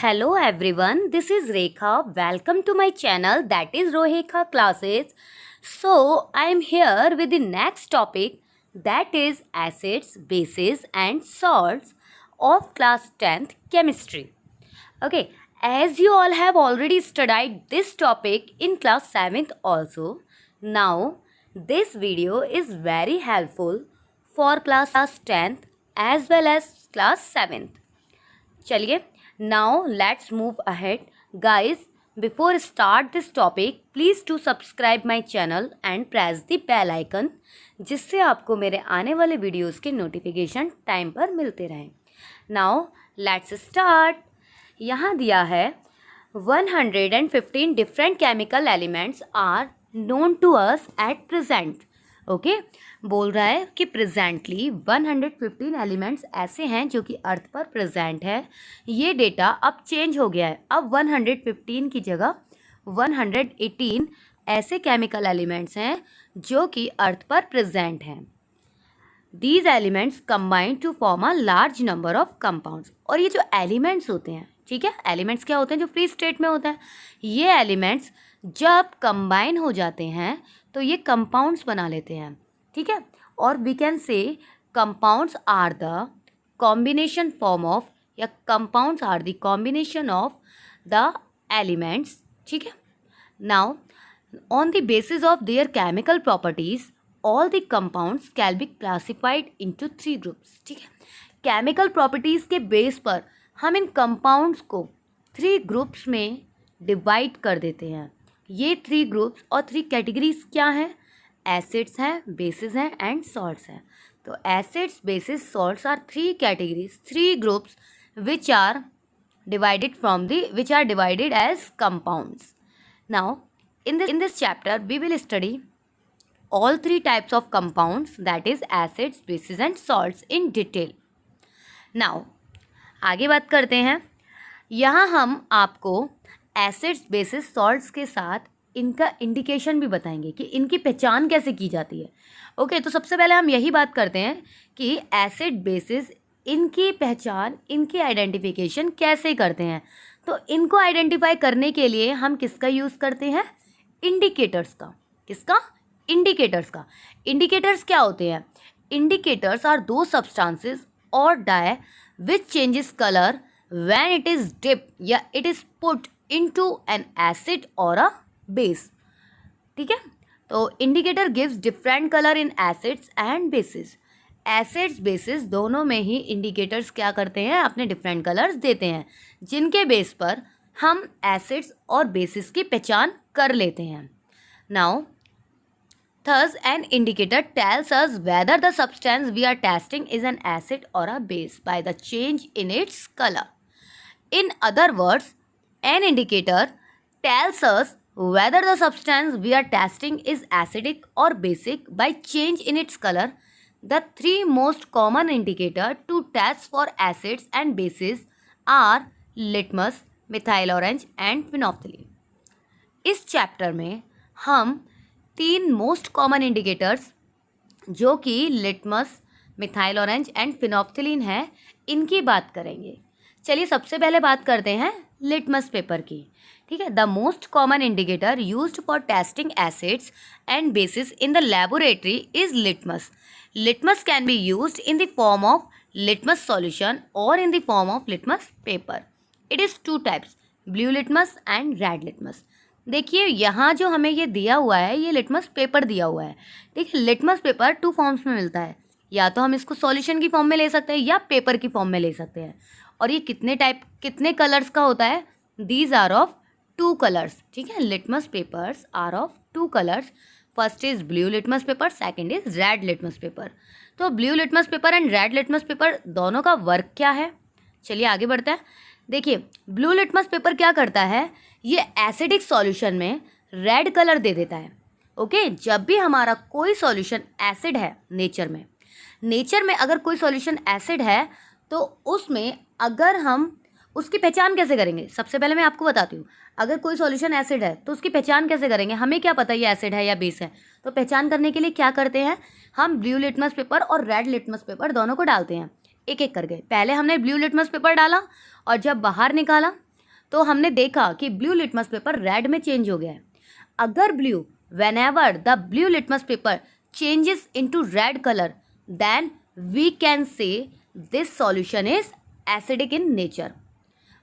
Hello everyone, this is Rekha. Welcome to my channel, that is Rohekha Classes. So I am here with the next topic, that is acids, bases and salts of class 10th chemistry. Okay, as you all have already studied this topic in class 7th also, now this video is very helpful for class 10th as well as class 7th. चलिए, now let's move ahead. Guys, before start this topic, please to subscribe my channel and press the bell icon, जिससे आपको मेरे आने वाले videos के notification time पर मिलते रहें. Now let's start. यहाँ दिया है 115 different chemical elements are known to us at present. Okay बोल रहा है कि प्रेजेंटली 115 एलिमेंट्स ऐसे हैं जो कि अर्थ पर प्रेजेंट है. ये डेटा अब चेंज हो गया है. अब 115 की जगह 118 ऐसे केमिकल एलिमेंट्स हैं जो कि अर्थ पर प्रेजेंट हैं. These elements combine to form a large number of compounds. और ये जो एलिमेंट्स होते हैं, ठीक है, एलिमेंट्स क्या होते हैं जो फ्री स्टेट में होते हैं, ये एलिमेंट्स जब कंबाइन हो जाते हैं तो ये कंपाउंड्स बना लेते हैं. ठीक है, और we can say compounds are the combination form of, या compounds are the combination of the elements. ठीक है, now on the basis of their chemical properties all the compounds can be classified into 3 groups. ठीक है, chemical properties के base पर हम इन compounds को 3 groups में डिवाइड कर देते हैं. ये 3 ग्रुप्स और 3 कैटेगरीज क्या हैं? एसिड्स हैं, बेसिस हैं एंड सॉल्ट्स हैं. तो acids, bases, salts are 3 categories, 3 groups which are divided as compounds. Now in this chapter we will study all 3 types of compounds, that is acids, bases and salts in detail. Now आगे बात करते हैं. यहाँ हम आपको acids, bases, salts के साथ इनका इंडिकेशन भी बताएंगे कि इनकी पहचान कैसे की जाती है. ओके, तो सबसे पहले हम यही बात करते हैं कि एसिड, बेसिस, इनकी पहचान, इनकी आइडेंटिफिकेशन कैसे करते हैं. तो इनको आइडेंटिफाई करने के लिए हम किसका यूज़ करते हैं? इंडिकेटर्स का. किसका? इंडिकेटर्स का. इंडिकेटर्स क्या होते हैं? इंडिकेटर्स आर दो सब्सटेंसेस और dye which changes colour when it is dip या it is put into an acid और अ बेस. ठीक है, तो indicator gives different colour in acids and bases. Acids, bases दोनों में ही इंडिकेटर्स क्या करते हैं? अपने डिफरेंट कलर्स देते हैं, जिनके बेस पर हम एसिड्स और बेसिस की पहचान कर लेते हैं. Now thus an indicator tells us whether the substance we are testing is an acid or a base by the change in its color. In other words, an indicator tells us whether the substance we are testing is acidic or basic by change in its color. The 3 most common indicators to test for acids and bases are litmus, methyl orange and phenolphthalein. इस chapter में हम 3 most common indicators जो कि litmus, methyl orange and phenolphthalein है, इनकी बात करेंगे. चलिए सबसे पहले बात करते हैं लिटमस पेपर की. ठीक है, the most common indicator used for testing acids and bases in the laboratory is litmus. Litmus can be used in the form of litmus solution और in the form of litmus paper. It is 2 types, blue litmus and red litmus. देखिए यहाँ जो हमें ये दिया हुआ है, ये लिटमस पेपर दिया हुआ है. ठीक है, लिटमस पेपर 2 फॉर्म्स में मिलता है. या तो हम इसको सॉल्यूशन की फॉर्म में ले सकते हैं या पेपर की फॉर्म में ले सकते हैं. और ये कितने कलर्स का होता है? These are of 2 colours. ठीक है, litmus papers are of 2 colours. First is blue litmus paper, second is red litmus paper. तो blue litmus paper and red litmus paper दोनों का वर्क क्या है? चलिए आगे बढ़ते हैं. देखिए ब्लू लिटमस पेपर क्या करता है? ये एसिडिक सॉल्यूशन में रेड कलर दे देता है. ओके, जब भी हमारा कोई सॉल्यूशन एसिड है नेचर में अगर कोई सॉल्यूशन एसिड है तो उसमें अगर हम उसकी पहचान कैसे करेंगे? सबसे पहले मैं आपको बताती हूँ. अगर कोई सॉल्यूशन एसिड है तो उसकी पहचान कैसे करेंगे? हमें क्या पता ये एसिड है या बेस है? तो पहचान करने के लिए क्या करते हैं? हम ब्लू लिटमस पेपर और रेड लिटमस पेपर दोनों को डालते हैं, एक एक करके. पहले हमने ब्लू लिटमस पेपर डाला और जब बाहर निकाला तो हमने देखा कि ब्लू लिटमस पेपर रेड में चेंज हो गया है। अगर blue, whenever the blue litmus paper changes into red color, then we can say this solution is acidic in nature.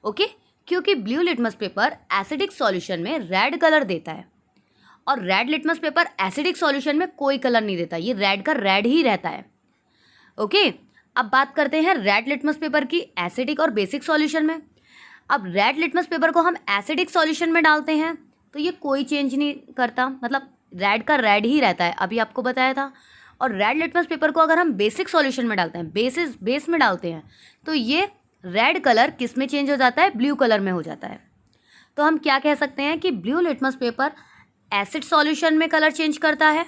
Okay क्योंकि blue litmus paper acidic solution में red colour देता है और red litmus paper acidic solution में कोई colour नहीं देता, ये रेड का रेड ही रहता है। ओके अब बात करते हैं रेड लिटमस पेपर की एसिडिक और बेसिक सॉल्यूशन में। अब रेड लिटमस पेपर को हम एसिडिक सॉल्यूशन में डालते हैं तो ये कोई चेंज नहीं करता, मतलब रेड का रेड ही रहता है, अभी आपको बताया था। और रेड लिटमस पेपर को अगर हम बेसिक सॉल्यूशन में डालते हैं, बेस में डालते हैं, तो ये रेड कलर किस में चेंज हो जाता है, ब्लू कलर में हो जाता है। तो हम क्या कह सकते हैं कि blue litmus paper acid solution में कलर चेंज करता है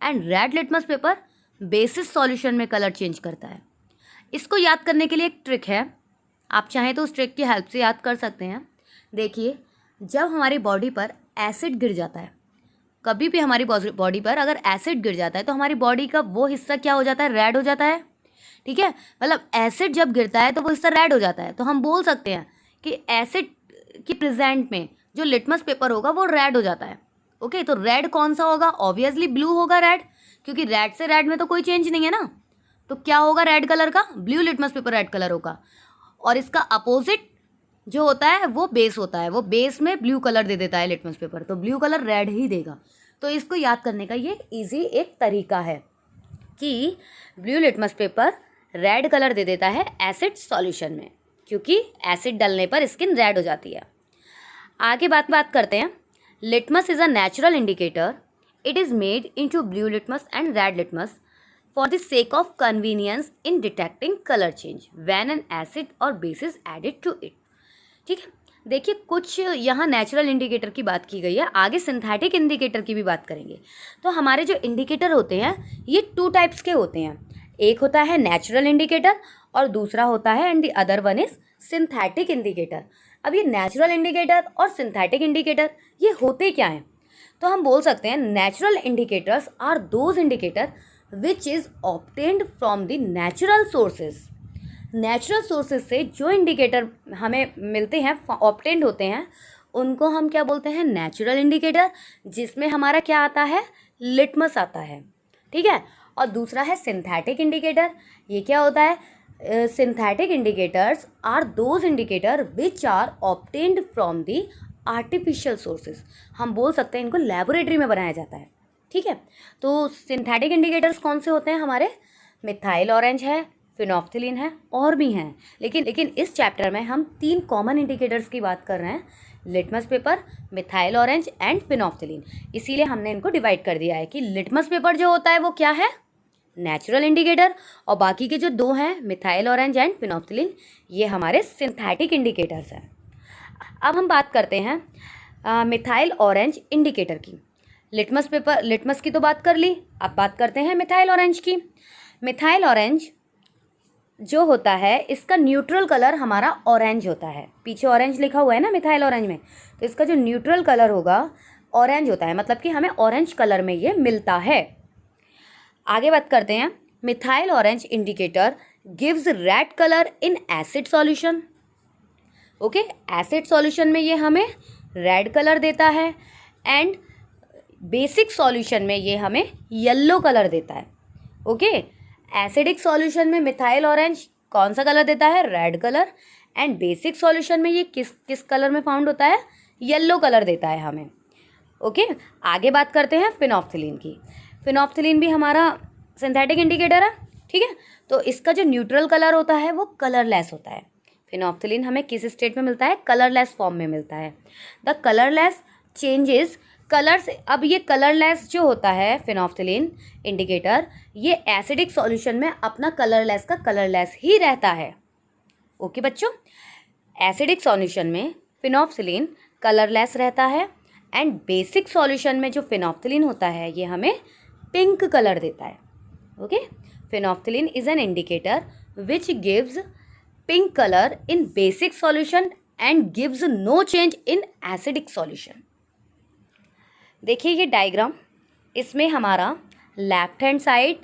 and red litmus paper basis solution में कलर चेंज करता है। इसको याद करने के लिए एक ट्रिक है, आप चाहें तो उस ट्रिक की हेल्प से याद कर सकते हैं। देखिए, जब हमारी बॉडी पर एसिड गिर जाता है, कभी भी हमारी बॉडी पर अगर एसिड गिर जाता है तो हमारी बॉडी का वो हिस्सा क्या हो जाता है, रेड हो जाता है। ठीक है, मतलब एसिड जब गिरता है तो वो हिस्सा रेड हो जाता है। तो हम बोल सकते हैं कि एसिड की प्रेजेंट में जो लिटमस पेपर होगा वो रेड हो जाता है। ओके, तो रेड कौन सा होगा, ऑब्वियसली ब्लू होगा रेड, क्योंकि रेड से रेड में तो कोई चेंज नहीं है ना। तो क्या होगा रेड कलर का, blue litmus paper red colour होगा। और इसका अपोजिट जो होता है वो बेस होता है, वो बेस में ब्लू कलर दे देता है लिटमस पेपर, तो ब्लू कलर रेड ही देगा। तो इसको याद करने का ये इजी एक तरीका है कि blue litmus paper red colour दे देता है एसिड सॉल्यूशन में, क्योंकि एसिड डालने पर स्किन रेड हो जाती है। आगे बात करते हैं। Litmus is a natural indicator, it is made into blue litmus and red litmus for the sake of convenience in detecting color change when an acid or base is added to it। ठीक है, देखिए कुछ यहाँ natural indicator की बात की गई है, आगे सिंथेटिक इंडिकेटर की भी बात करेंगे। तो हमारे जो इंडिकेटर होते हैं ये 2 टाइप्स के होते हैं, एक होता है नेचुरल इंडिकेटर और दूसरा होता है and the other one is synthetic indicator. अब ये नेचुरल इंडिकेटर और सिंथेटिक इंडिकेटर ये होते क्या हैं, तो हम बोल सकते हैं natural indicators are those indicator which is obtained from the natural sources। Natural sources से जो इंडिकेटर हमें मिलते हैं, ऑब्टेंड होते हैं, उनको हम क्या बोलते हैं, नेचुरल इंडिकेटर, जिसमें हमारा क्या आता है, लिटमस आता है। ठीक है, और दूसरा है सिंथेटिक इंडिकेटर। ये क्या होता है, synthetic indicators are those indicator which are obtained from the artificial sources. हम बोल सकते हैं इनको लेबोरेटरी में बनाया जाता है। ठीक है, तो सिंथेटिक इंडिकेटर्स कौन से होते हैं हमारे, मिथाइल ऑरेंज है, फिनोफ्थिलीन है, और भी हैं, लेकिन इस चैप्टर में हम 3 कॉमन इंडिकेटर्स की बात कर रहे हैं, litmus paper, methyl orange and phenolphthalein. इसीलिए हमने इनको डिवाइड कर दिया है कि लिटमस पेपर जो होता है वो क्या है, नेचुरल इंडिकेटर, और बाकी के जो 2 हैं मिथाइल ऑरेंज एंड फिनोफ्थिलीन, ये हमारे सिंथेटिक इंडिकेटर्स हैं। अब हम बात करते हैं मिथाइल ऑरेंज इंडिकेटर की। लिटमस की तो बात कर ली, अब बात करते हैं मिथाइल ऑरेंज की। मिथाइल ऑरेंज जो होता है इसका न्यूट्रल कलर हमारा ऑरेंज होता है, पीछे ऑरेंज लिखा हुआ है ना मिथाइल ऑरेंज में, तो इसका जो न्यूट्रल कलर होगा ऑरेंज होता है, मतलब कि हमें ऑरेंज कलर में ये मिलता है। आगे बात करते हैं, methyl orange indicator gives red colour in acid solution. Okay, acid solution में ये हमें रेड कलर देता है एंड बेसिक सॉल्यूशन में ये हमें येलो कलर देता है। ओके, एसिडिक सॉल्यूशन में मिथाइल ऑरेंज कौन सा कलर देता है, red colour, and basic solution में ये किस कलर में फाउंड होता है, येलो कलर देता है हमें। ओके, आगे बात करते हैं फिनोफ्थिलीन की। फिनोफ्थिलीन भी हमारा सिंथेटिक इंडिकेटर है। ठीक है, तो इसका जो न्यूट्रल कलर होता है वो कलरलेस होता है। फिनोफ्थिलीन हमें किस स्टेट में मिलता है, कलरलेस फॉर्म में मिलता है। द कलरलेस चेंजेस कलर से, अब ये कलरलेस जो होता है फिनोफ्थिलीन इंडिकेटर, ये एसिडिक सॉल्यूशन में अपना कलरलेस का कलरलेस ही रहता है। ओके बच्चों, एसिडिक सॉल्यूशन में फिनोफ्थिलीन कलरलेस रहता है एंड बेसिक सॉल्यूशन में जो फिनोफ्थिलीन होता है ये हमें पिंक कलर देता है। Okay, phenolphthalein is an indicator which gives pink colour in basic solution and gives no change in acidic solution. देखिए ये डायग्राम, इसमें हमारा लेफ्ट हैंड साइड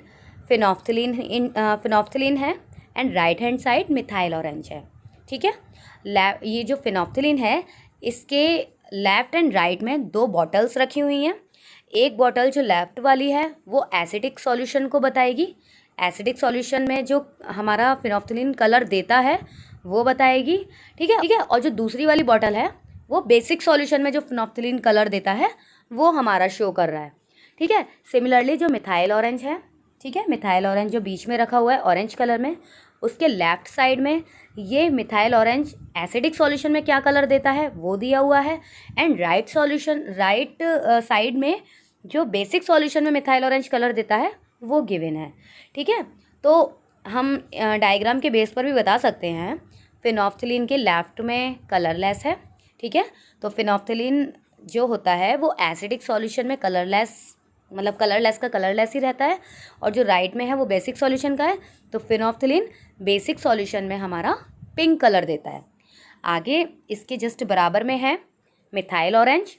फिनोफ्थिलीन है and right hand side methyl orange है। ठीक है, ये जो फिनोप्थिलीन है इसके लेफ़्ट एंड राइट में 2 बॉटल्स रखी हुई हैं। एक बॉटल जो लेफ़्ट वाली है वो एसिडिक सॉल्यूशन को बताएगी, एसिडिक सॉल्यूशन में जो हमारा फिनोप्थिलीन कलर देता है वो बताएगी, ठीक है। और जो दूसरी वाली बॉटल है वो बेसिक सॉल्यूशन में जो फिनोप्थिलीन कलर देता है वो हमारा शो कर रहा है, ठीक है। सिमिलरली जो मिथाइल ऑरेंज है, ठीक है, मिथाइल ऑरेंज जो बीच में रखा हुआ है ऑरेंज कलर में, उसके लेफ़्ट साइड में ये मिथाइल ऑरेंज एसिडिक सॉल्यूशन में क्या कलर देता है वो दिया हुआ है, एंड राइट साइड में जो बेसिक सॉल्यूशन में मिथाइल ऑरेंज कलर देता है वो गिवन है, ठीक है। तो हम डायग्राम के बेस पर भी बता सकते हैं फिनोप्थिलीन के लेफ़्ट में कलरलेस है, ठीक है। तो फिनोप्थिलीन जो होता है वो एसिडिक सॉल्यूशन में कलरलेस, मतलब कलरलेस का कलरलेस ही रहता है, और जो राइट में है वो बेसिक सॉल्यूशन का है। तो फिनोप्थिलीन बेसिक सॉल्यूशन में हमारा पिंक कलर देता है। आगे इसके जस्ट बराबर में है मिथाइल ऑरेंज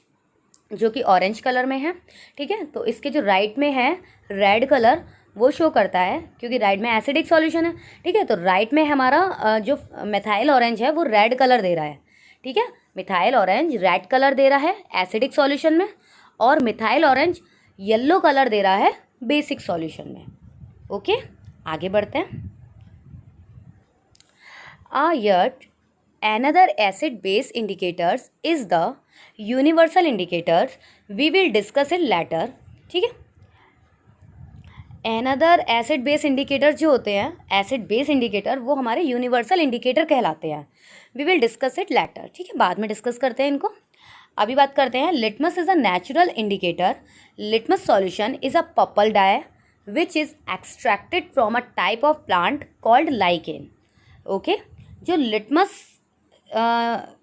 जो कि ऑरेंज कलर में है, ठीक है। तो इसके जो राइट में है रेड कलर वो शो करता है क्योंकि राइट में एसिडिक सॉल्यूशन है, ठीक है। तो राइट में हमारा जो मिथाइल ऑरेंज है वो रेड कलर दे रहा है, ठीक है। मिथाइल ऑरेंज रेड कलर दे रहा है एसिडिक सॉल्यूशन में, और मिथाइल ऑरेंज येलो कलर दे रहा है बेसिक सॉल्यूशन में। ओके, आगे बढ़ते हैं। Yet another acid base indicators is the universal indicators, we will discuss it later, ठीक है। एनदर एसिड बेस इंडिकेटर जो होते हैं, एसिड बेस इंडिकेटर, वो हमारे यूनिवर्सल इंडिकेटर कहलाते हैं। We will discuss it later, ठीक है, बाद में डिस्कस करते हैं इनको। अभी बात करते हैं litmus is a natural indicator. Litmus solution is a purple dye which is extracted from a type of plant called lichen. Okay, जो लिटमस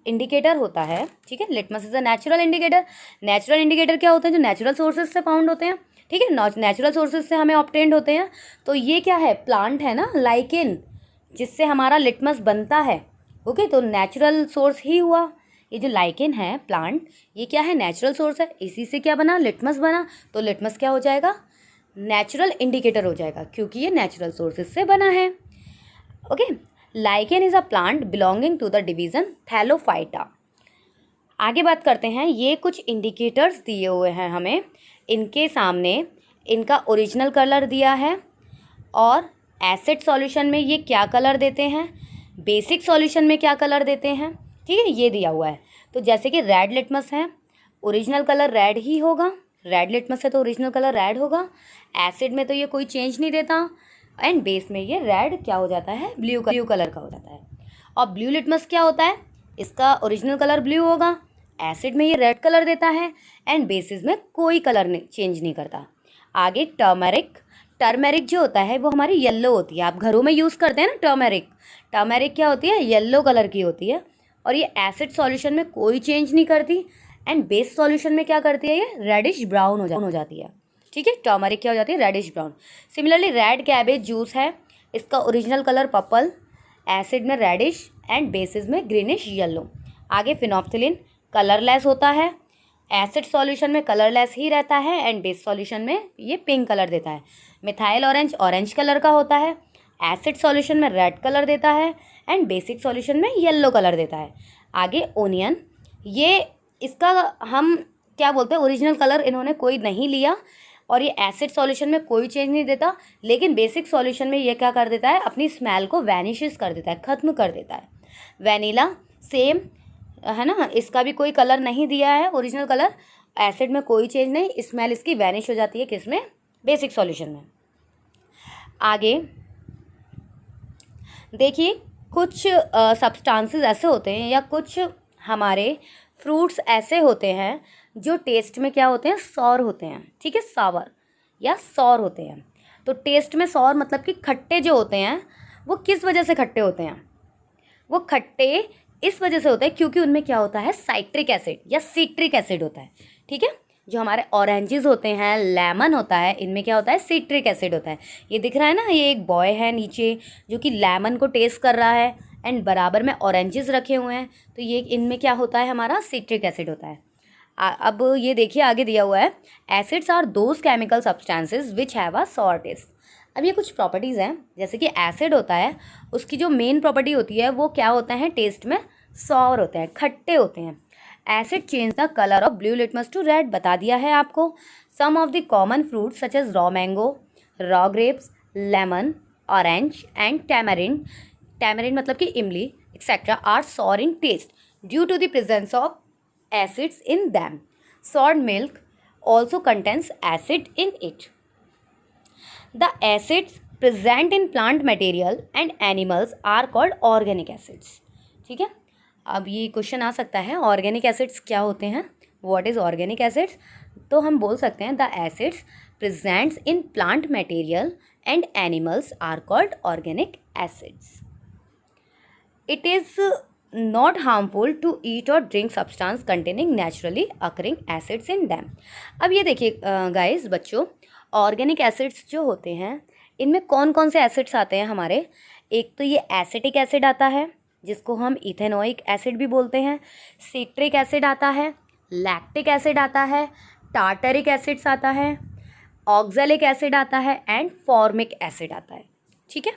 इंडिकेटर होता है, ठीक है, litmus is a natural indicator. Natural indicator क्या होते हैं? जो natural sources से फाउंड होते हैं, ठीक है, नेचुरल सोर्सेज से हमें ऑब्टेन्ड होते हैं। तो ये क्या है? प्लांट है ना, लाइकेन, जिससे हमारा लिटमस बनता है। ओके, तो नेचुरल सोर्स ही हुआ। ये जो लाइकेन है प्लांट, ये क्या है? नेचुरल सोर्स है। इसी से क्या बना? लिटमस बना। तो लिटमस क्या हो जाएगा? नेचुरल इंडिकेटर हो जाएगा, क्योंकि ये नेचुरल सोर्सेज से बना है। Okay, lichen is a plant belonging to the division thallophyta. आगे बात करते हैं। ये कुछ इंडिकेटर्स दिए हुए हैं हमें, इनके सामने इनका ओरिजिनल कलर दिया है, और एसिड सॉल्यूशन में ये क्या कलर देते हैं, बेसिक सॉल्यूशन में क्या कलर देते हैं, ठीक है, ये दिया हुआ है। तो जैसे कि रेड लिटमस है, ओरिजिनल कलर रेड ही होगा। रेड लिटमस है तो ओरिजिनल कलर रेड होगा। एसिड में तो ये कोई चेंज नहीं देता, एंड बेस में ये रेड क्या हो जाता है? ब्लू कलर का हो जाता है। और ब्लू लिटमस क्या होता है? इसका ओरिजिनल कलर ब्लू होगा, एसिड में ये रेड कलर देता है, एंड बेसिस में कोई कलर चेंज नहीं करता। आगे टर्मेरिक जो होता है वो हमारी येलो होती है। आप घरों में यूज़ करते हैं ना टर्मेरिक क्या होती है? येलो कलर की होती है, और ये एसिड सॉल्यूशन में कोई चेंज नहीं करती, एंड बेस सॉल्यूशन में क्या करती है? ये रेडिश ब्राउन हो जाती है, ठीक है। टर्मरिक क्या हो जाती है? Reddish brown. Similarly red cabbage juice है, इसका ओरिजिनल कलर पर्पल, एसिड में रेडिश, एंड बेसिस में ग्रीनिश येलो। आगे फिनोप्थिलीन कलरलेस होता है, एसिड सॉल्यूशन में कलरलेस ही रहता है, एंड बेस सॉल्यूशन में ये पिंक कलर देता है। मिथाइल ऑरेंज कलर का होता है, एसिड सॉल्यूशन में रेड कलर देता है, एंड बेसिक सॉल्यूशन में येलो कलर देता है। आगे ओनियन, ये इसका हम क्या बोलते हैं? ओरिजिनल कलर इन्होंने कोई नहीं लिया, और ये एसिड सॉल्यूशन में कोई चेंज नहीं देता, लेकिन बेसिक सॉल्यूशन में ये क्या कर देता है? अपनी स्मेल को वैनिशेस कर देता है, ख़त्म कर देता है। वैनिला सेम है ना, इसका भी कोई कलर नहीं दिया है, ओरिजिनल कलर, एसिड में कोई चेंज नहीं, स्मेल इसकी वैनिश हो जाती है, किसमें? बेसिक सॉल्यूशन में। आगे देखिए, कुछ सब्सटेंसेस ऐसे होते हैं, या कुछ हमारे फ्रूट्स ऐसे होते हैं जो टेस्ट में क्या होते हैं? सॉर होते हैं, ठीक है, सावर या सॉर होते हैं। तो टेस्ट में सॉर मतलब कि खट्टे जो होते हैं, वो किस वजह से खट्टे होते हैं? वो खट्टे इस वजह से होते हैं क्योंकि उनमें क्या होता है? साइट्रिक एसिड या सिट्रिक एसिड होता है, ठीक है। जो हमारे ऑरेंजेस होते हैं, लेमन होता है, इनमें क्या होता है? सिट्रिक एसिड होता है। ये दिख रहा है ना, ये एक बॉय है नीचे जो कि लेमन को टेस्ट कर रहा है, एंड बराबर में ऑरेंजेस रखे हुए हैं, तो ये इनमें क्या होता है? हमारा सिट्रिक एसिड होता है। अब ये देखिए, आगे दिया हुआ है, acids are those chemical substances which have a sour taste. अब ये कुछ प्रॉपर्टीज़ हैं, जैसे कि एसिड होता है, उसकी जो मेन प्रॉपर्टी होती है वो क्या होता है? टेस्ट में सॉर होते हैं, खट्टे होते हैं। Acid change the colour of blue litmus to red, बता दिया है आपको। Some of the common fruits such as raw mango, raw grapes, lemon, orange and tamarind, tamarind मतलब कि इमली etcetera, are sour in taste due to the presence of acids in them. Soured milk also contains acid in it. The acids present in plant material and animals are called organic acids. ठीक है, अब ये question आ सकता है organic acids क्या होते हैं, what is organic acids. तो हम बोल सकते हैं the acids presents in plant material and animals are called organic acids. It is not harmful to eat or drink substance containing naturally occurring acids in them। अब ये देखिए guys बच्चों, organic acids जो होते हैं इनमें कौन कौन से एसिड्स आते हैं हमारे। एक तो ये एसिटिक एसिड आता है जिसको हम इथेनोइक एसिड भी बोलते हैं, सिट्रिक एसिड आता है, लैक्टिक एसिड आता है, टार्टरिक एसिड्स आता है, ऑक्जेलिक एसिड आता है एंड फॉर्मिक एसिड आता है। ठीक है,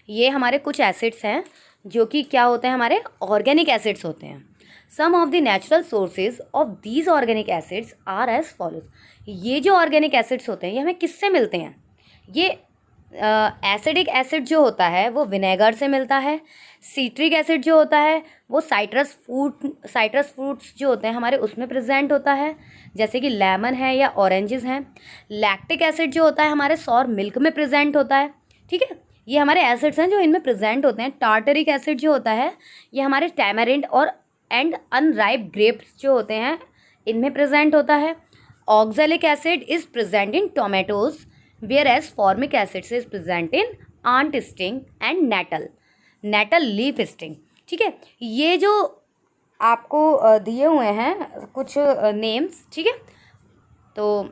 ये हमारे कुछ एसिड्स हैं जो कि क्या होते हैं, हमारे ऑर्गेनिक एसिड्स होते हैं। Some of the natural sources of these organic acids are as follows. ये जो ऑर्गेनिक एसिड्स होते हैं ये हमें किससे मिलते हैं। ये एसिडिक एसिड जो होता है वो विनेगर से मिलता है। सिट्रिक एसिड जो होता है वो साइट्रस फ्रूट्स जो होते हैं हमारे उसमें प्रेजेंट होता है, जैसे कि लेमन है या ऑरेंजेस हैं। लैक्टिक एसिड जो होता है हमारे सॉर मिल्क में प्रेजेंट होता है। ठीक है, ये हमारे एसिड्स हैं जो इनमें प्रेजेंट होते हैं। टार्टरिक एसिड जो होता है ये हमारे टैमरिंड और एंड अनराइप ग्रेप्स जो होते हैं इनमें प्रेजेंट होता है। Oxalic acid is present in tomatoes whereas formic acid is present in ant sting and nettle leaf sting. ठीक है, ये जो आपको दिए हुए हैं कुछ नेम्स, ठीक है, तो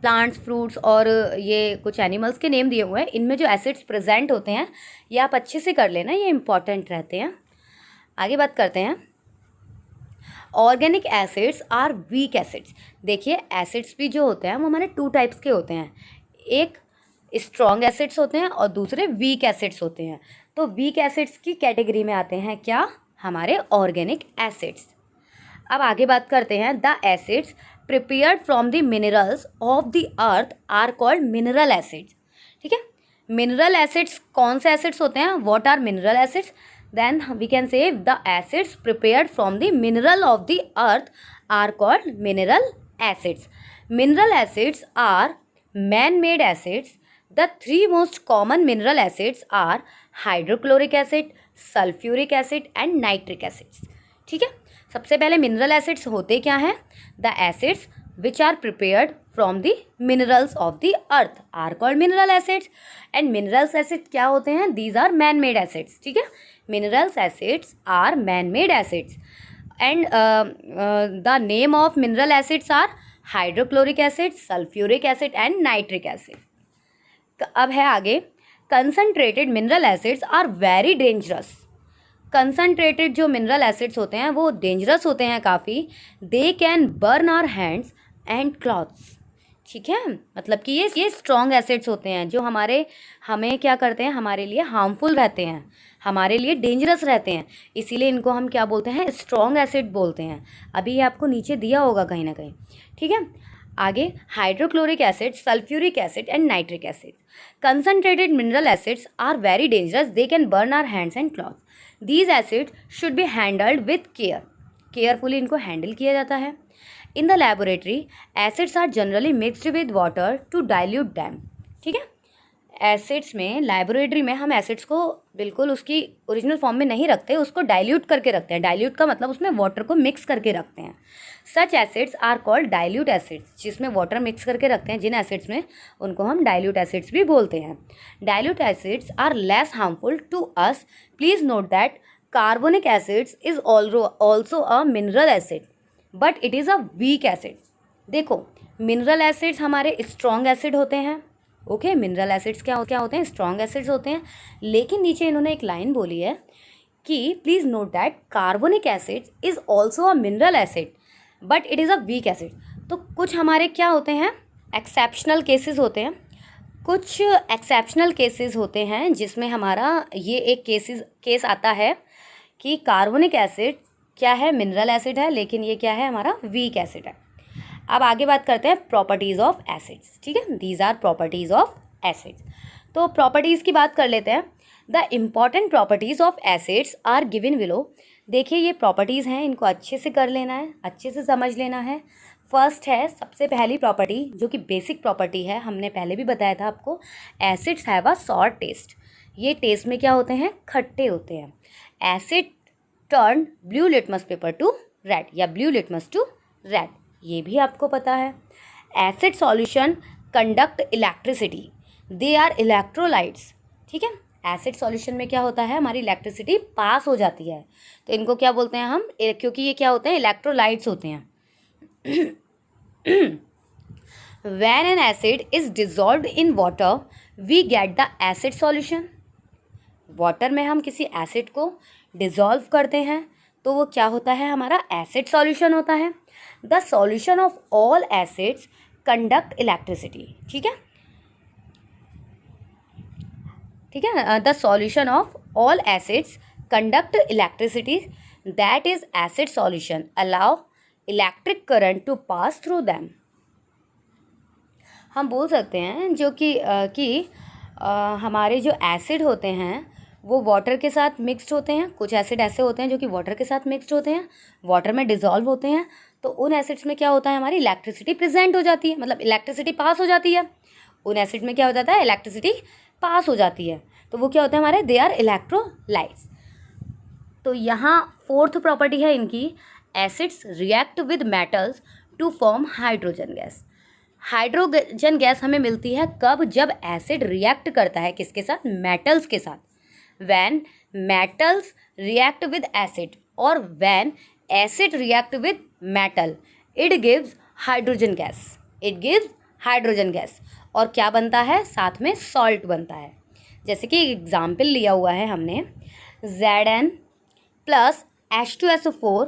प्लांट्स, फ्रूट्स और ये कुछ एनिमल्स के नेम दिए हुए हैं, इनमें जो एसिड्स प्रेजेंट होते हैं ये आप अच्छे से कर लेना, ये इंपॉर्टेंट रहते हैं। आगे बात करते हैं, organic acids are weak acids. देखिए एसिड्स भी जो होते हैं वो हमारे टू टाइप्स के होते हैं, एक स्ट्रॉन्ग एसिड्स होते हैं और दूसरे वीक एसिड्स होते हैं। तो वीक एसिड्स की कैटेगरी में आते हैं क्या, हमारे ऑर्गेनिक एसिड्स। अब आगे बात करते हैं, the acids prepared from the minerals of the earth are called mineral acids। ठीक है, मिनरल एसिड्स कौन से एसिड्स होते हैं, what are mineral acids, then we can say the acids prepared from the mineral of the earth are called mineral acids. Mineral acids are man made acids. The three most common mineral acids are hydrochloric acid, sulphuric acid and nitric acids. ठीक है, सबसे पहले mineral acids होते क्या हैं, the acids which are prepared from the minerals of the earth are called mineral acids. And minerals acid क्या होते हैं, these are man made acids. ठीक है, minerals acids are man made acids and the name of mineral acids are hydrochloric acid, sulphuric acid and nitric acid. अब है आगे, concentrated mineral acids are very dangerous. Concentrated जो mineral acids होते हैं वो dangerous होते हैं काफ़ी। They can burn our hands and clothes. ठीक है, मतलब कि ये स्ट्रॉन्ग एसिड्स होते हैं जो हमें क्या करते हैं, हमारे लिए हार्मफुल रहते हैं, हमारे लिए डेंजरस रहते हैं, इसीलिए इनको हम क्या बोलते हैं, स्ट्रॉन्ग एसिड बोलते हैं। अभी ये आपको नीचे दिया होगा कहीं ना कहीं। ठीक है, आगे hydrochloric acid, sulphuric acid and nitric acid. Concentrated mineral acids are very dangerous, they can burn our hands and clothes. These acid should be handled with care, carefully इनको हैंडल किया जाता है। In the laboratory acids are generally mixed with water to dilute them. ठीक है, acids में laboratory में हम acids को बिल्कुल उसकी ओरिजिनल फॉर्म में नहीं रखते, उसको डाइल्यूट करके रखते हैं। डाइल्यूट का मतलब उसमें वाटर को मिक्स करके रखते हैं। Such acids are called dilute acids, जिसमें वाटर मिक्स करके रखते हैं जिन एसिड्स में, उनको हम डाइल्यूट एसिड्स भी बोलते हैं। Dilute acids are less harmful to us. Please note that carbonic acids is also a mineral acid but it is a weak acid. देखो मिनरल एसिड्स हमारे स्ट्रॉन्ग एसिड होते हैं। ओके, मिनरल एसिड्स क्या होते हैं, स्ट्रॉन्ग एसिड्स होते हैं। लेकिन नीचे इन्होंने एक लाइन बोली है कि please note that carbonic acid is also a mineral acid but it is a weak acid. तो कुछ हमारे क्या होते हैं, एक्सेप्शनल केसेस होते हैं, कुछ एक्सेप्शनल केसेस होते हैं जिसमें हमारा ये एक केस आता है कि कार्बोनिक एसिड क्या है, मिनरल एसिड है, लेकिन ये क्या है, हमारा वीक एसिड है। अब आगे बात करते हैं प्रॉपर्टीज़ ऑफ एसिड्स, ठीक है, these are properties of acids. तो प्रॉपर्टीज़ की बात कर लेते हैं। The important properties of acids are given below. देखिए ये प्रॉपर्टीज़ हैं, इनको अच्छे से कर लेना है, अच्छे से समझ लेना है। फर्स्ट है, सबसे पहली प्रॉपर्टी जो कि बेसिक प्रॉपर्टी है, हमने पहले भी बताया था आपको, acids have a sour taste. ये टेस्ट में क्या होते हैं, खट्टे होते हैं। Acid turn blue litmus paper to red या ब्लू लिटमस टू रेड, ये भी आपको पता है। Acid solution conduct electricity, they are electrolytes, ठीक है। एसिड सॉल्यूशन में क्या होता है, हमारी इलेक्ट्रिसिटी पास हो जाती है, तो इनको क्या बोलते हैं हम, क्योंकि ये क्या होते हैं, इलेक्ट्रोलाइट्स होते हैं। When an acid is dissolved in water, we get the acid solution. Water में हम किसी एसिड को डिसॉल्व करते हैं तो वो क्या होता है, हमारा एसिड सॉल्यूशन होता है। The solution of all acids conduct electricity, ठीक है, ठीक है। The solution of all acids conduct electricity, that is acid solution allow electric current to pass through them. हम बोल सकते हैं जो कि हमारे जो एसिड होते हैं वो वाटर के साथ मिक्स्ड होते हैं। कुछ एसिड ऐसे होते हैं जो कि वाटर के साथ मिक्स्ड होते हैं, वाटर में डिसॉल्व होते हैं, तो उन एसिड्स में क्या होता है, हमारी इलेक्ट्रिसिटी प्रेजेंट हो जाती है, मतलब इलेक्ट्रिसिटी पास हो जाती है। उन एसिड में क्या हो जाता है, इलेक्ट्रिसिटी पास हो जाती है, तो वो क्या होता है हमारे, दे आर इलेक्ट्रोलाइट्स। तो यहाँ फोर्थ प्रॉपर्टी है इनकी, acids react with metals to form hydrogen gas. Hydrogen gas हमें मिलती है कब, जब एसिड रिएक्ट करता है किसके साथ, मेटल्स के साथ। When metals react with acid और when acid react with metal, it gives hydrogen gas, it gives hydrogen gas. और क्या बनता है, साथ में सॉल्ट बनता है। जैसे कि एग्जाम्पल लिया हुआ है हमने, Zn प्लस H2SO4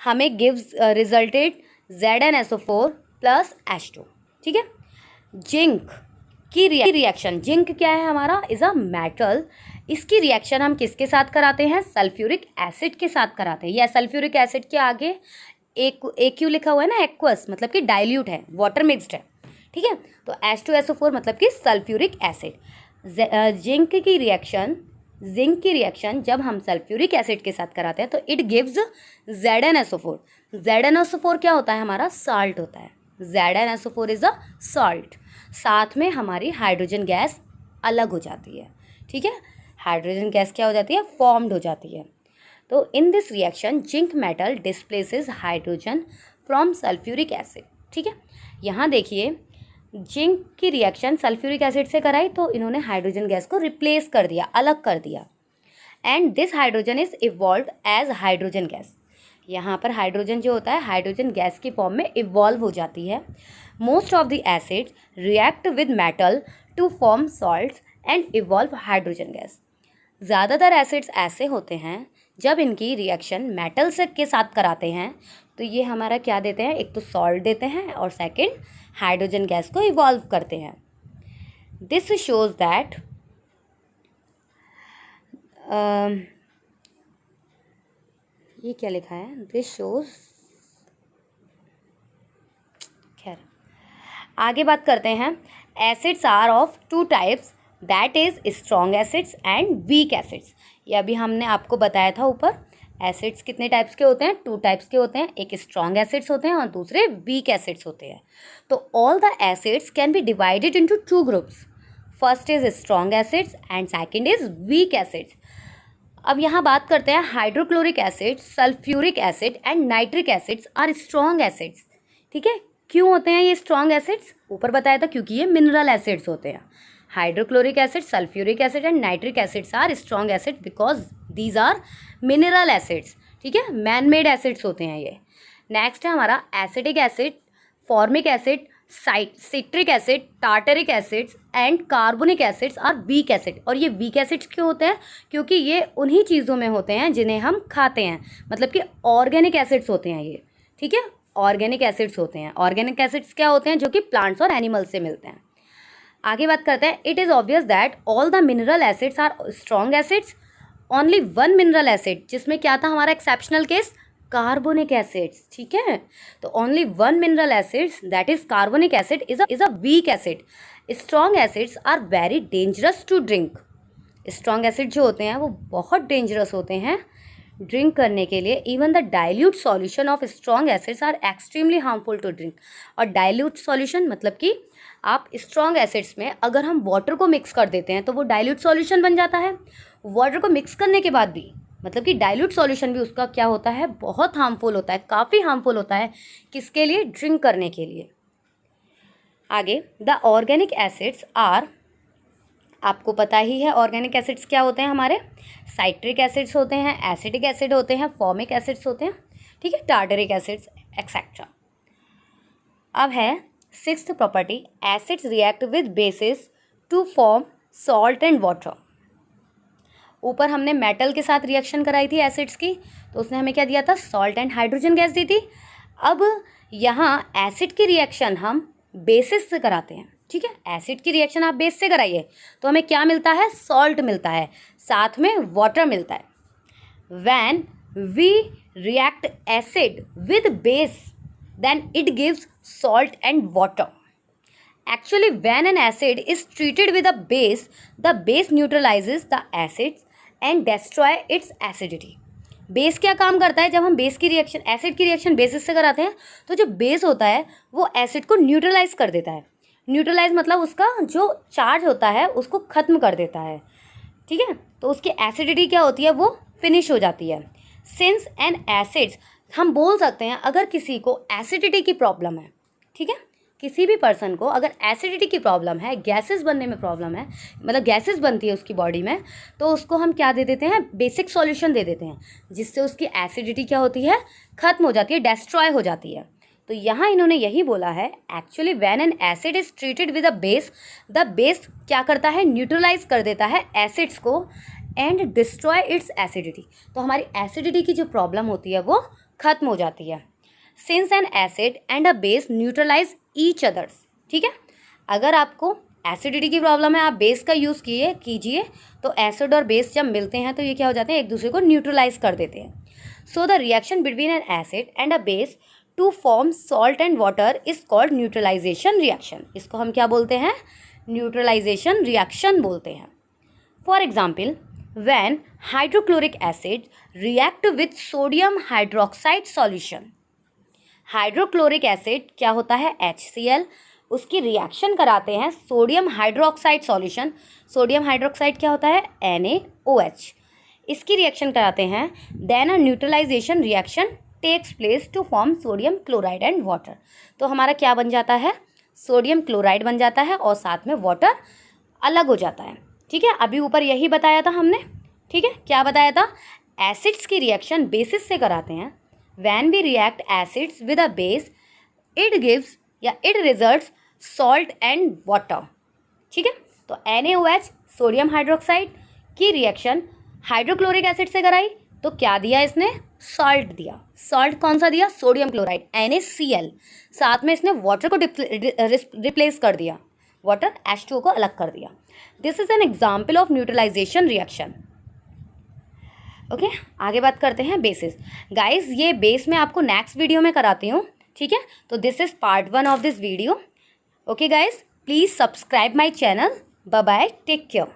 हमें gives resulted ZnSO4 plus H2, ठीक है। जिंक की रिएक्शन, जिंक क्या है हमारा, इज अ मेटल, इसकी रिएक्शन हम किसके साथ कराते हैं, सल्फ्यूरिक एसिड के साथ कराते हैं। या सल्फ्यूरिक एसिड के आगे एक लिखा हुआ है ना, एक्वस, मतलब कि डाइल्यूट है, वाटर मिक्स्ड है, ठीक है। तो H2SO4 मतलब कि सल्फ्यूरिक एसिड। जिंक की रिएक्शन जब हम सल्फ्यूरिक एसिड के साथ कराते हैं तो इट गिव्स ZnSO4। ZnSO4 क्या होता है, हमारा सॉल्ट होता है। ZnSO4 is a salt. साथ में हमारी हाइड्रोजन गैस अलग हो जाती है, ठीक है। हाइड्रोजन गैस क्या हो जाती है, फॉर्म्ड हो जाती है। तो in this reaction zinc metal displaces hydrogen from sulphuric acid, ठीक है। यहाँ देखिए जिंक की रिएक्शन सल्फ्यूरिक एसिड से कराई तो इन्होंने हाइड्रोजन गैस को रिप्लेस कर दिया, अलग कर दिया, and this hydrogen is evolve as hydrogen gas. यहाँ पर हाइड्रोजन जो होता है हाइड्रोजन गैस की फॉर्म में इवॉल्व हो जाती है। Most of the acid react with metal to form salts and evolve hydrogen gas. ज़्यादातर एसिड्स ऐसे होते हैं जब इनकी रिएक्शन मेटल से के साथ कराते हैं तो ये हमारा क्या देते हैं, एक तो सॉल्ट देते हैं और सेकंड हाइड्रोजन गैस को इवॉल्व करते हैं। दिस शोज दैट ये क्या लिखा है, दिस शोज, खैर आगे बात करते हैं। Acids are of two types, that is strong acids and weak acids. ये अभी हमने आपको बताया था ऊपर, एसिड्स कितने टाइप्स के होते हैं, टू टाइप्स के होते हैं, एक स्ट्रॉन्ग एसिड्स होते हैं और दूसरे वीक एसिड्स होते हैं। तो all the acids can be divided into two groups, first is strong acids and second is weak acids. अब यहाँ बात करते हैं hydrochloric acid, sulphuric acid and nitric acids are strong acids, ठीक है। क्यों होते हैं ये स्ट्रॉन्ग एसिड्स, ऊपर बताया था क्योंकि ये मिनरल एसिड्स होते हैं। Hydrochloric acid, sulphuric acid and nitric acids are strong acid because these are mineral acids, ठीक है, मैन मेड एसिड्स होते हैं ये। नेक्स्ट है हमारा acidic acid, formic acid, citric acid, tartaric acids and carbonic acids are weak acid. और ये weak acids क्यों होते हैं, क्योंकि ये उन्हीं चीज़ों में होते हैं जिन्हें हम खाते हैं, मतलब कि ऑर्गेनिक एसिड्स होते हैं ये, ठीक है, ऑर्गेनिक एसिड्स होते हैं। ऑर्गेनिक एसिड्स क्या होते हैं, जो कि प्लांट्स और एनिमल्स से मिलते हैं। आगे बात करते हैं, it is obvious that all the mineral acids are strong acids only one mineral acid, जिसमें क्या था हमारा एक्सेप्शनल केस, कार्बोनिक एसिड्स, ठीक है। तो only one mineral acids that is carbonic acid is a weak acid. Strong acids are very dangerous to drink. Strong acid जो होते हैं वो बहुत डेंजरस होते हैं ड्रिंक करने के लिए। Even the dilute solution of strong acids are extremely harmful to drink. और डाइल्यूट सॉल्यूशन मतलब कि आप स्ट्रॉन्ग एसिड्स में अगर हम वाटर को मिक्स कर देते हैं तो वो डाइल्यूट सॉल्यूशन बन जाता है। वाटर को मिक्स करने के बाद भी मतलब कि डाइल्यूट सॉल्यूशन भी उसका क्या होता है, बहुत हार्मफुल होता है, काफ़ी हार्मफुल होता है। किसके लिए? ड्रिंक करने के लिए। आगे, द ऑर्गेनिक एसिड्स आर, आपको पता ही है ऑर्गेनिक एसिड्स क्या होते हैं हमारे, साइट्रिक एसिड्स होते हैं, एसिटिक एसिड होते हैं, फॉर्मिक एसिड्स होते हैं, ठीक है, टार्टरिक एसिड्स एक्सेट्रा। अब है sixth property, acids react with bases to form salt and water. ऊपर हमने मेटल के साथ रिएक्शन कराई थी एसिड्स की, तो उसने हमें क्या दिया था, सॉल्ट एंड हाइड्रोजन गैस दी थी। अब यहाँ एसिड की रिएक्शन हम बेसिस से कराते हैं, ठीक है। एसिड की रिएक्शन आप बेस से कराइए तो हमें क्या मिलता है, सॉल्ट मिलता है, साथ में वाटर मिलता है। When we react acid with base then it gives salt and water. Actually, when an acid is treated with a base, the base neutralizes the acids and destroy its acidity. Base क्या काम करता है, जब हम base की reaction, acid की reaction basis से कराते हैं तो जो बेस होता है वो एसिड को न्यूट्रलाइज कर देता है। न्यूट्रलाइज मतलब उसका जो चार्ज होता है उसको ख़त्म कर देता है, ठीक है। तो उसकी एसिडिटी क्या होती है, वो फिनिश हो जाती है। सिंस एन एसिड्स, हम बोल सकते हैं अगर किसी को एसिडिटी की प्रॉब्लम है, ठीक है, किसी भी पर्सन को अगर एसिडिटी की प्रॉब्लम है, गैसेस बनने में प्रॉब्लम है, मतलब गैसेस बनती है उसकी बॉडी में, तो उसको हम क्या दे देते हैं, बेसिक सॉल्यूशन दे देते हैं, जिससे उसकी एसिडिटी क्या होती है, ख़त्म हो जाती है, डिस्ट्रॉय हो जाती है। तो यहाँ इन्होंने यही बोला है, actually when an acid is treated with a base, the base क्या करता है, न्यूट्रलाइज कर देता है एसिड्स को एंड डिस्ट्रॉय इट्स एसिडिटी। तो हमारी एसिडिटी की जो प्रॉब्लम होती है वो ख़त्म हो जाती है। Since an acid and a base neutralise each others, ठीक है। अगर आपको एसिडिटी की प्रॉब्लम है, आप बेस का यूज़ कीजिए तो एसिड और बेस जब मिलते हैं तो ये क्या हो जाते हैं, एक दूसरे को न्यूट्रलाइज कर देते हैं। So the reaction between an acid and a base to form salt and water is called neutralisation reaction. इसको हम क्या बोलते हैं, न्यूट्रलाइजेशन रिएक्शन बोलते हैं। For example, when hydrochloric acid react with sodium hydroxide solution. Hydrochloric acid क्या होता है, HCl, उसकी रिएक्शन कराते हैं sodium hydroxide solution. Sodium hydroxide क्या होता है, NaOH। इसकी रिएक्शन कराते हैं, then a neutralisation reaction takes place to form sodium chloride and water. तो हमारा क्या बन जाता है, सोडियम क्लोराइड बन जाता है और साथ में वाटर अलग हो जाता है, ठीक है। अभी ऊपर यही बताया था हमने, ठीक है। क्या बताया था, एसिड्स की रिएक्शन बेसिस से कराते हैं। When we react acids with a base, it gives या it results salt and water, ठीक है। तो NaOH सोडियम हाइड्रोक्साइड की रिएक्शन हाइड्रोक्लोरिक एसिड से कराई तो क्या दिया इसने, सॉल्ट दिया। सॉल्ट कौन सा दिया, सोडियम क्लोराइड NaCl। साथ में इसने वाटर को रिप्लेस कर दिया, वाटर H2O को अलग कर दिया। This is an example of neutralisation reaction. Okay, आगे बात करते हैं बेसिस। गाइस, ये बेस मैं आपको नेक्स्ट वीडियो में कराती हूँ, ठीक है। तो this is part 1 of this video. Okay guys, please subscribe my channel. Bye bye, take care.